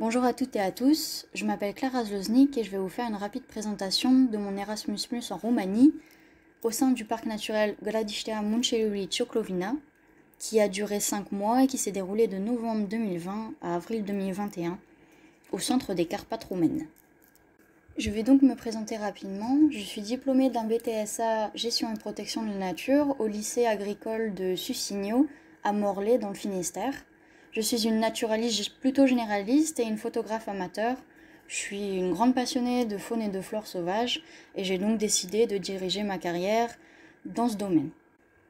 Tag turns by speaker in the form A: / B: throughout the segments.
A: Bonjour à toutes et à tous, je m'appelle Clara Zloznik et je vais vous faire une rapide présentation de mon Erasmus+ en Roumanie au sein du parc naturel Gradiștea Muncelului Cioclovina qui a duré 5 mois et qui s'est déroulé de novembre 2020 à avril 2021 au centre des Carpates roumaines. Je vais donc me présenter rapidement. Je suis diplômée d'un BTSA Gestion et Protection de la Nature au lycée agricole de Sussigno à Morlaix dans le Finistère. Je suis une naturaliste plutôt généraliste et une photographe amateur. Je suis une grande passionnée de faune et de flore sauvage et j'ai donc décidé de diriger ma carrière dans ce domaine.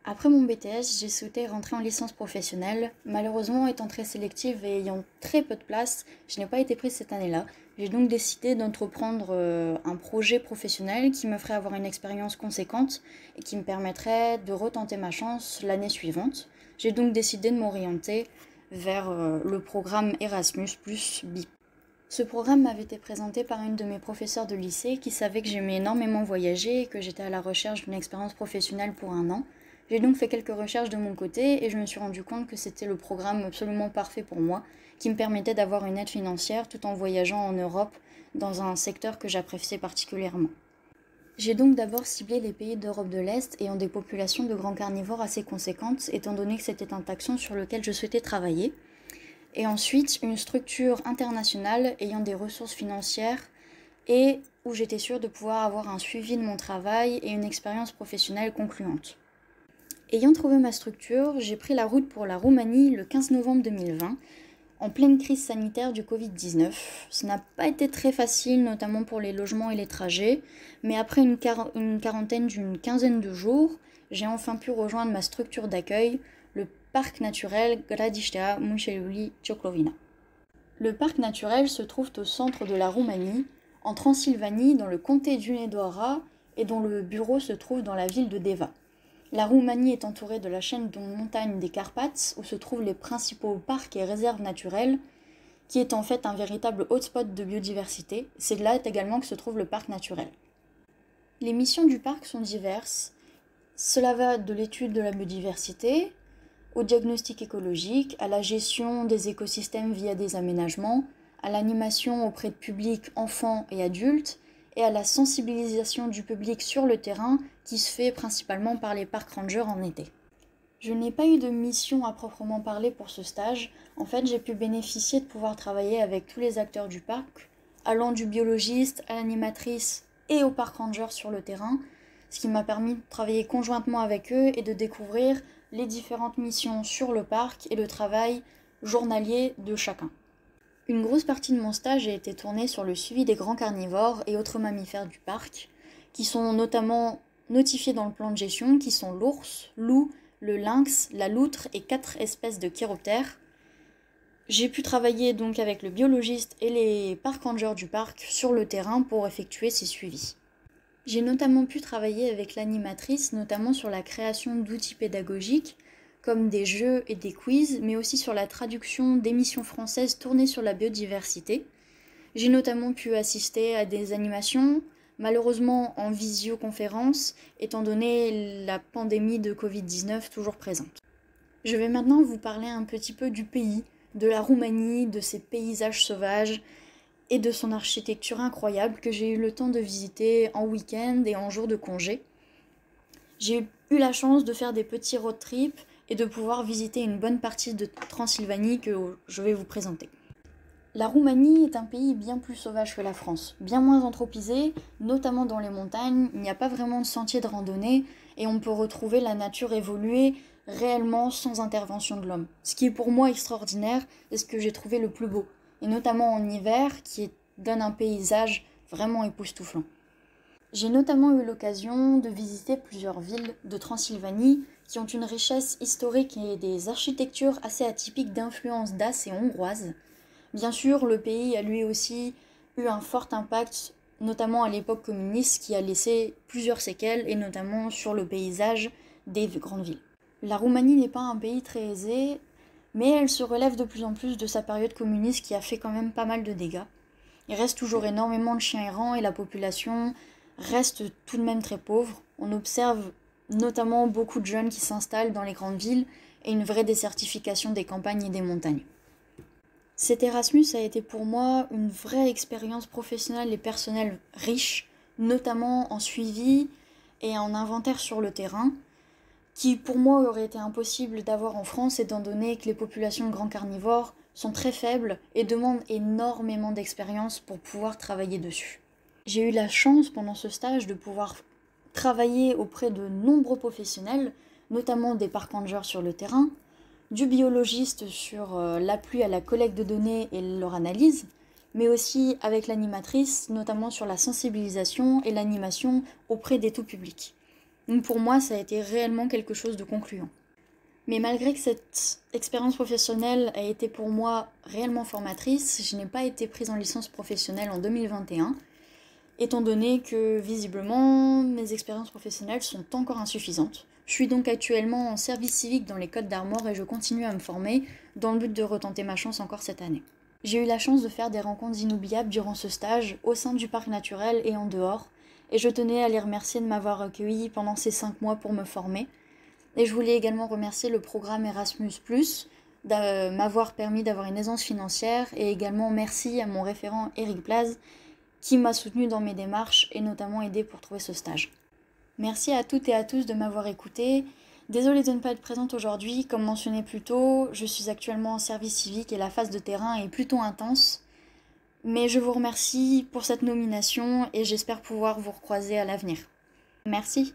A: Après mon BTS, j'ai souhaité rentrer en licence professionnelle. Malheureusement, étant très sélective et ayant très peu de place, je n'ai pas été prise cette année-là. J'ai donc décidé d'entreprendre un projet professionnel qui me ferait avoir une expérience conséquente et qui me permettrait de retenter ma chance l'année suivante. J'ai donc décidé de m'orienter vers le programme Erasmus plus BIP. Ce programme m'avait été présenté par une de mes professeurs de lycée qui savait que j'aimais énormément voyager et que j'étais à la recherche d'une expérience professionnelle pour 1 an. J'ai donc fait quelques recherches de mon côté et je me suis rendu compte que c'était le programme absolument parfait pour moi, qui me permettait d'avoir une aide financière tout en voyageant en Europe dans un secteur que j'appréciais particulièrement. J'ai donc d'abord ciblé les pays d'Europe de l'Est ayant des populations de grands carnivores assez conséquentes, étant donné que c'était un taxon sur lequel je souhaitais travailler. Et ensuite, une structure internationale ayant des ressources financières et où j'étais sûre de pouvoir avoir un suivi de mon travail et une expérience professionnelle concluante. Ayant trouvé ma structure, j'ai pris la route pour la Roumanie le 15 novembre 2020, en pleine crise sanitaire du Covid-19. Ce n'a pas été très facile, notamment pour les logements et les trajets, mais après une quarantaine d'une quinzaine de jours, j'ai enfin pu rejoindre ma structure d'accueil, le parc naturel Gradiștea Muncelului Cioclovina. Le parc naturel se trouve au centre de la Roumanie, en Transylvanie, dans le comté d'Hunedoara, et dont le bureau se trouve dans la ville de Deva. La Roumanie est entourée de la chaîne de montagnes des Carpates, où se trouvent les principaux parcs et réserves naturelles, qui est en fait un véritable hotspot de biodiversité. C'est là également que se trouve le parc naturel. Les missions du parc sont diverses. Cela va de l'étude de la biodiversité, au diagnostic écologique, à la gestion des écosystèmes via des aménagements, à l'animation auprès de publics enfants et adultes, et à la sensibilisation du public sur le terrain qui se fait principalement par les park rangers en été. Je n'ai pas eu de mission à proprement parler pour ce stage. En fait, j'ai pu bénéficier de pouvoir travailler avec tous les acteurs du parc, allant du biologiste à l'animatrice et au park ranger sur le terrain, ce qui m'a permis de travailler conjointement avec eux et de découvrir les différentes missions sur le parc et le travail journalier de chacun. Une grosse partie de mon stage a été tournée sur le suivi des grands carnivores et autres mammifères du parc, qui sont notamment notifiés dans le plan de gestion, qui sont l'ours, loup, le lynx, la loutre et 4 espèces de chiroptères. J'ai pu travailler donc avec le biologiste et les park rangers du parc sur le terrain pour effectuer ces suivis. J'ai notamment pu travailler avec l'animatrice, notamment sur la création d'outils pédagogiques, comme des jeux et des quiz, mais aussi sur la traduction d'émissions françaises tournées sur la biodiversité. J'ai notamment pu assister à des animations, malheureusement en visioconférence, étant donné la pandémie de Covid-19 toujours présente. Je vais maintenant vous parler un petit peu du pays, de la Roumanie, de ses paysages sauvages et de son architecture incroyable que j'ai eu le temps de visiter en week-end et en jour de congé. J'ai eu la chance de faire des petits road trips et de pouvoir visiter une bonne partie de Transylvanie que je vais vous présenter. La Roumanie est un pays bien plus sauvage que la France, bien moins anthropisé, notamment dans les montagnes. Il n'y a pas vraiment de sentiers de randonnée et on peut retrouver la nature évoluer réellement sans intervention de l'homme. Ce qui est pour moi extraordinaire et ce que j'ai trouvé le plus beau, et notamment en hiver qui donne un paysage vraiment époustouflant. J'ai notamment eu l'occasion de visiter plusieurs villes de Transylvanie qui ont une richesse historique et des architectures assez atypiques d'influence dace et hongroise. Bien sûr, le pays a lui aussi eu un fort impact, notamment à l'époque communiste, qui a laissé plusieurs séquelles, et notamment sur le paysage des grandes villes. La Roumanie n'est pas un pays très aisé, mais elle se relève de plus en plus de sa période communiste qui a fait quand même pas mal de dégâts. Il reste toujours énormément de chiens errants et la population reste tout de même très pauvre. On observe notamment beaucoup de jeunes qui s'installent dans les grandes villes et une vraie désertification des campagnes et des montagnes. Cet Erasmus a été pour moi une vraie expérience professionnelle et personnelle riche, notamment en suivi et en inventaire sur le terrain, qui pour moi aurait été impossible d'avoir en France étant donné que les populations de grands carnivores sont très faibles et demandent énormément d'expérience pour pouvoir travailler dessus. J'ai eu la chance pendant ce stage de pouvoir travailler auprès de nombreux professionnels, notamment des park rangers sur le terrain, du biologiste sur l'appui à la collecte de données et leur analyse, mais aussi avec l'animatrice, notamment sur la sensibilisation et l'animation auprès des tout publics. Donc pour moi, ça a été réellement quelque chose de concluant. Mais malgré que cette expérience professionnelle a été pour moi réellement formatrice, je n'ai pas été prise en licence professionnelle en 2021, étant donné que visiblement mes expériences professionnelles sont encore insuffisantes. Je suis donc actuellement en service civique dans les Côtes d'Armor et je continue à me former dans le but de retenter ma chance encore cette année. J'ai eu la chance de faire des rencontres inoubliables durant ce stage, au sein du parc naturel et en dehors, et je tenais à les remercier de m'avoir accueilli pendant ces 5 mois pour me former. Et je voulais également remercier le programme Erasmus+, de m'avoir permis d'avoir une aisance financière, et également merci à mon référent Eric Blaz, qui m'a soutenu dans mes démarches et notamment aidé pour trouver ce stage. Merci à toutes et à tous de m'avoir écouté. Désolée de ne pas être présente aujourd'hui, comme mentionné plus tôt, je suis actuellement en service civique et la phase de terrain est plutôt intense. Mais je vous remercie pour cette nomination et j'espère pouvoir vous recroiser à l'avenir. Merci.